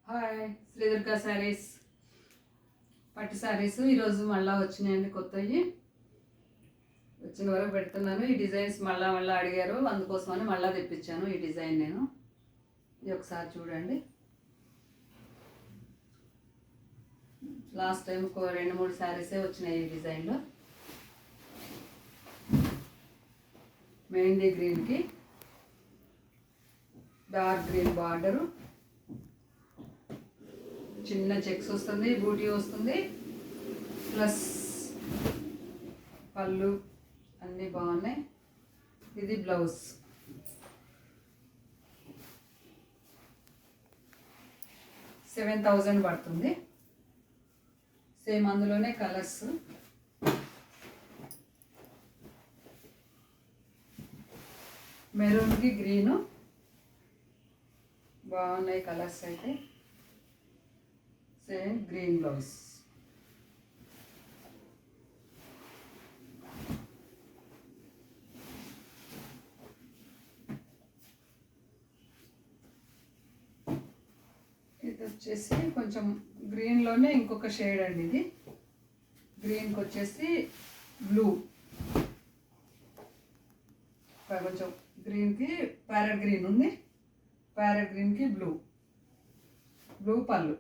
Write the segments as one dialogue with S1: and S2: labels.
S1: Hi Sri Durga saris పట్టు శారీస్ ఈరోజు మళ్ళీ వచ్చినాయండి కొత్తవి. వచ్చిన వరకు పెడుతున్నాను. ఈ డిజైన్స్ మళ్ళీ అడిగారు, అందుకోసమని మళ్ళీ తెప్పించాను ఈ డిజైన్. నేను ఇది ఒకసారి చూడండి. లాస్ట్ టైం 2-3 శారీసే వచ్చినాయి ఈ డిజైన్లో. మెహందీ గ్రీన్కి డార్క్ గ్రీన్ బార్డరు, చిన్న చెక్స్ వస్తుంది, బూటీ వస్తుంది, ప్లస్ పళ్ళు అన్నీ బాగున్నాయి. ఇది బ్లౌజ్. $7,000 పడుతుంది. సేమ్ అందులోనే కలర్స్. మెరూన్కి గ్రీను బాగున్నాయి కలర్స్ అయితే. Same green blouse. ఇది వచ్చేసి కొంచెం గ్రీన్లోనే ఇంకొక షేడ్ అండి. ఇది గ్రీన్కి వచ్చేసి బ్లూ, కొంచెం గ్రీన్కి ప్యారెట్ గ్రీన్ ఉంది, ప్యారెట్ గ్రీన్కి బ్లూ, బ్లూ పళ్ళు.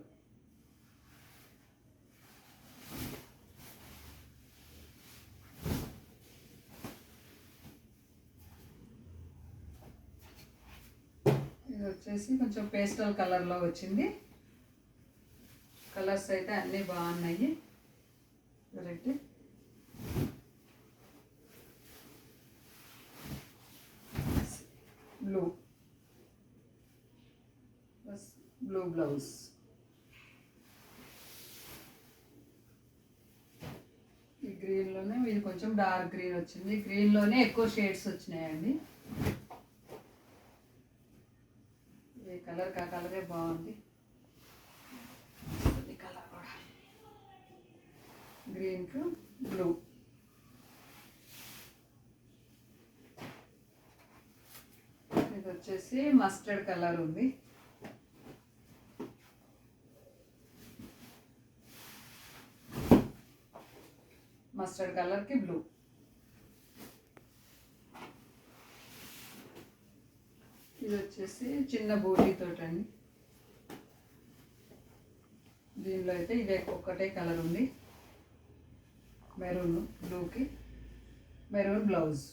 S1: ఇది వచ్చేసి కొంచెం పేస్టల్ కలర్లో వచ్చింది. కలర్స్ అయితే అన్నీ బాగున్నాయి. Variety blue, blue blouse. ఈ గ్రీన్లోనే ఇది కొంచెం డార్క్ గ్రీన్ వచ్చింది. గ్రీన్లోనే ఎక్కువ షేడ్స్ వచ్చినాయండి. ఈ కలర్ కలరే బాగుంది. ఈ కలర్ కూడా గ్రీన్కు బ్లూ. ఇది వచ్చేసి మస్టర్డ్ కలర్ ఉంది. మస్టర్డ్ కలర్కి బ్లూ. ఇది వచ్చేసి చిన్న బూటీతోటి అండి. దీనిలో అయితే ఇదే ఒక్కటే కలర్ ఉంది, మెరూన్. బ్లూకి మెరూన్ బ్లౌజ్.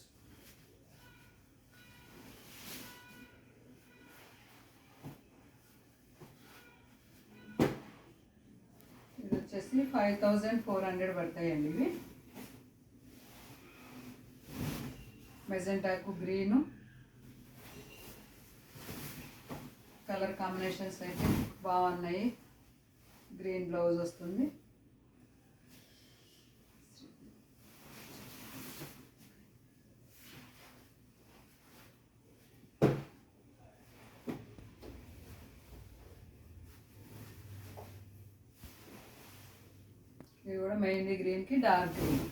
S1: ఇది వచ్చేసి 5,400 పడతాయండి ఇవి. మెజెంటాకు గ్రీను కలర్ కాంబినేషన్స్ అయితే బాగున్నాయి. గ్రీన్ బ్లౌజ్ వస్తుంది. ఇది కూడా మెహందీ గ్రీన్కి డార్క్ గ్రీన్.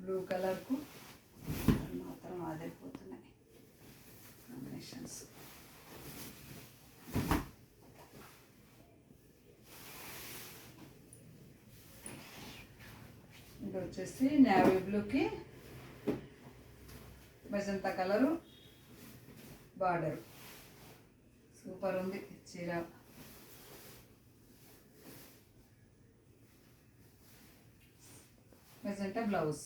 S1: బ్లూ కలర్కు మాత్రం ఆదైపోతున్నాయి కాంబినేషన్స్. ఇది వచ్చేసి నేవీ బ్లూకి మెజంతా కలరు బార్డర్. సూపర్ ఉంది చీర. Magenta blouse.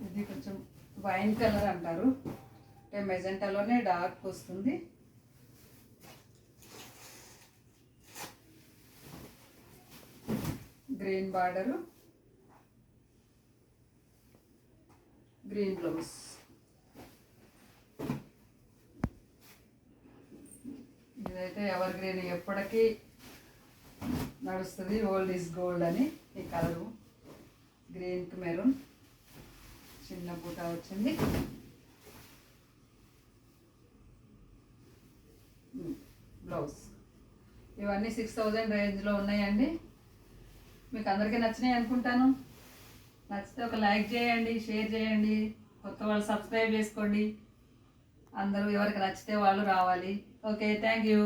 S1: ఇది కొంచెం వైన్ కలర్ అంటారు, అంటే మెజెంటాలోనే డార్క్ వస్తుంది. Green border, green blouse. ఇదైతే ఎవర్ గ్రీన్, ఎప్పటికీ నడుస్తుంది. ఓల్డ్ ఈజ్ గోల్డ్ అని ఈ కలరు. గ్రీన్కి మెరూన్ చిన్న బూటా వచ్చింది. బ్లౌజ్. ఇవన్నీ 6000 రేంజ్లో ఉన్నాయండి. మీకు అందరికీ నచ్చినాయి అనుకుంటాను. నచ్చితే ఒక లైక్ చేయండి, షేర్ చేయండి, కొత్త వాళ్ళు సబ్స్క్రైబ్ చేసుకోండి. అందరూ ఎవరికి నచ్చితే వాళ్ళు రావాలి. Okay, thank you.